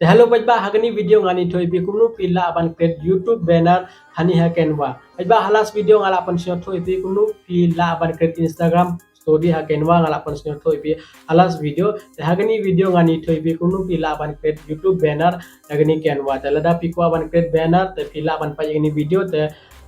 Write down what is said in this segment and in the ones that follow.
Hello bajba hagani video ngani thoi bi kumnu pilla aban create YouTube banner hani ha kenwa bajba halas video ngala pan sio thoi bi kumnu pilla aban create Instagram story ha kenwa ngala pan sio thoi bi halas video hagani video ngani thoi bi kumnu pilla aban create YouTube banner hagani kenwa talada piko aban create banner te pilla aban pa ini video te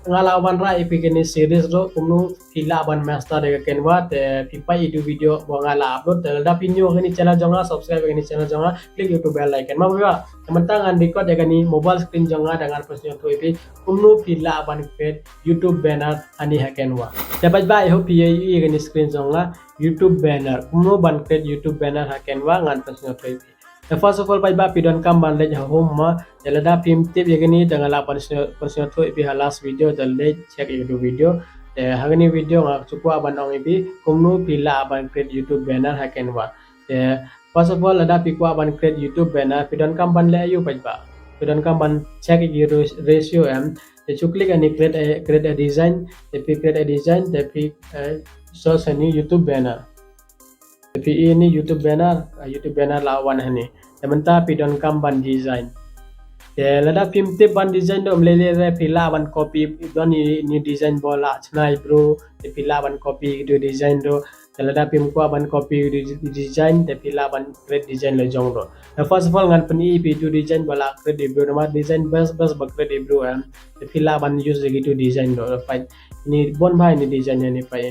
ngala aban ra ipikini series ro kumnu pilla aban master de kenwa te pipa itu video bo ngala upload talada pinyo ngani channel jonga subscribe ngani channel jonga klik YouTube bell icon ma ba teman-teman record ya gani mobile screen jonga dengan presnya tu ipi kumnu pilla aban create YouTube banner ani hakenwa dapat ba I hope ye gani screen jonga YouTube banner kumnu ban create YouTube banner hakenwa ngan presnya tu ipi first of all ba pidon kam ban le home ma jalada pim tip ya gani dengan la presnya tu ipi halas video dalle check YouTube video hagani video ngak cukup aban ong ipi kumnu pilla aban create YouTube banner hakenwa first of all ada pikwa ban create YouTube banner pidon kam ban le ayu pajba pidon kam ban check ratio te chuklik ani create a design te create a design te source ani YouTube banner te ini YouTube banner lawan hani tementa pidon kam ban design lada film tip ban design do mlele re pila ban copy don ni design bola chnai bro te pila ban copy do design do lada pim ko ban copy design te pila ban create design le jong do first of all ngan pani ip to design bola create bro nama design bas ba create bro te pila ban use gitu design do pa ini bon bhai ni design ni pa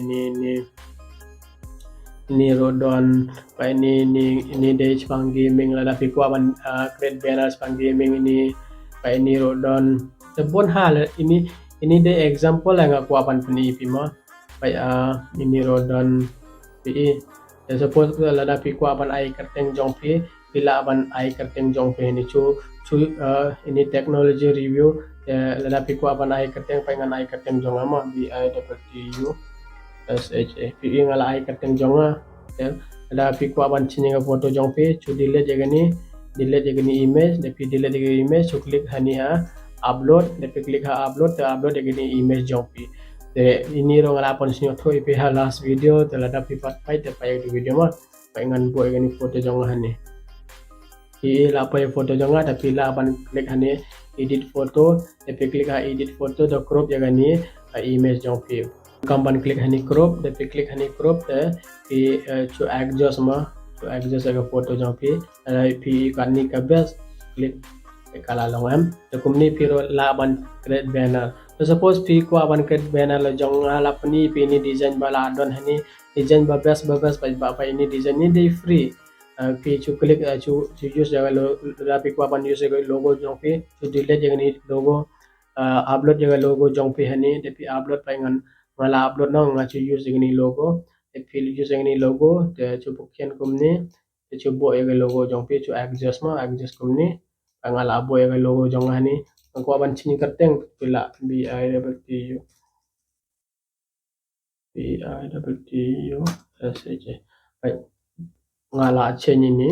ini rodon pa ini day spang gaming lada pikwa ban create banner spang gaming ini pa ini rodon sebon hal ini de example yang aku apan peni pima pa ini rodon pi suppose lada pikwa ban ai kerteng jong pi pila aban ai kerteng jong pi ini chu ini technology review lada pikwa ban ai kerteng pa ngan ai kerteng jong ama BIWU SHAPE ngala ai kerteng jonga ada pikwa ban chininga foto jong pe chu delete jagani image de pi delete jagani image chu click hani ha upload de pi click ha upload jagani image jong pe de ini ro ngala pon sinyo thoi pe ha last video te lada pi pat pai te pai di video ma pai ngan bo jagani foto jonga hani la pai foto jonga tapi la ban click hani edit photo de pi click ha edit photo do crop jagani image jong pe kampan klik hani crop de klik hani crop te pi chu adjust aga foto jong pi kan ni ka best klik kala long te kumni piro la ban create banner so suppose pi ko ban create banner la jong ala pani pi ni design bala don hani design ba best pa ini design ni day free pi chu klik chu use jaga la pi ko ban use logo jong pi chu delete jaga ni logo upload jaga logo jong pi hani de pi upload pa ngan mala upload no ngachu use ini logo fil use ini logo te chu bukien kumni te chu bo ega logo jong pi chu adjust kumni ngala bo ega logo jong hani ko ban chini kerteng pila BIWU SH baik ngala change ini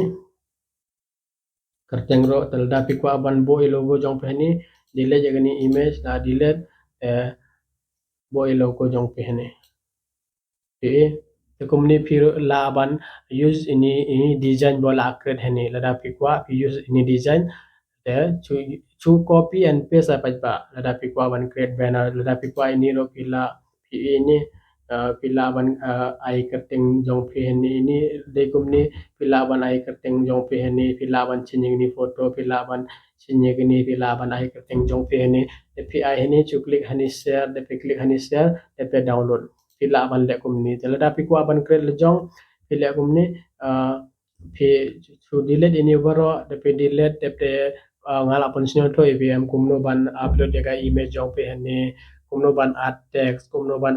kerteng ro telda pi ko ban bo logo jong pi ni delete jagani image na delete boy logo jong pehne te kumni phir la ban use ini design bola create hene lada pikwa use ini design te chu copy and paste pa lada pikwa ban create banner lada pikwa ini ro pila ini pila ban ai kerteng jong pehne ini de kumni pila ban ai kerteng jong pehne pila ban chining ni photo pila ban chinyegni pila ban ai kerteng jong pehne API ini cu klik hani share de klik hani share de download pila ban le kumni tela da pi ko ban create le jong pila kumni pi cu delete ini baro de delete de ngala pon sino to IBM kumno ban upload ga image jong pe hani kumno ban add text kumno ban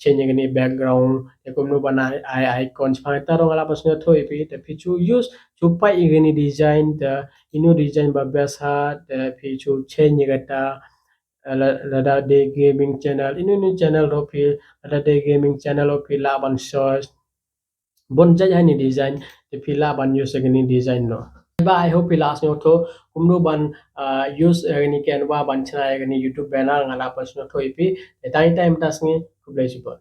changing ini background kumno ban ai icon phangta ro ngala pon sino to ipi de pi cu use cu pai ini design de inu design ba best ha de pi chu change gata lada de gaming channel ini channel ro pi lada de gaming channel ro pi la ban search bon jaj hani design de pi la ban use gani design no ba I hope last no to kumno ban use gani canva ban chana gani YouTube banner ngala pas no to ipi time tasngi kublai super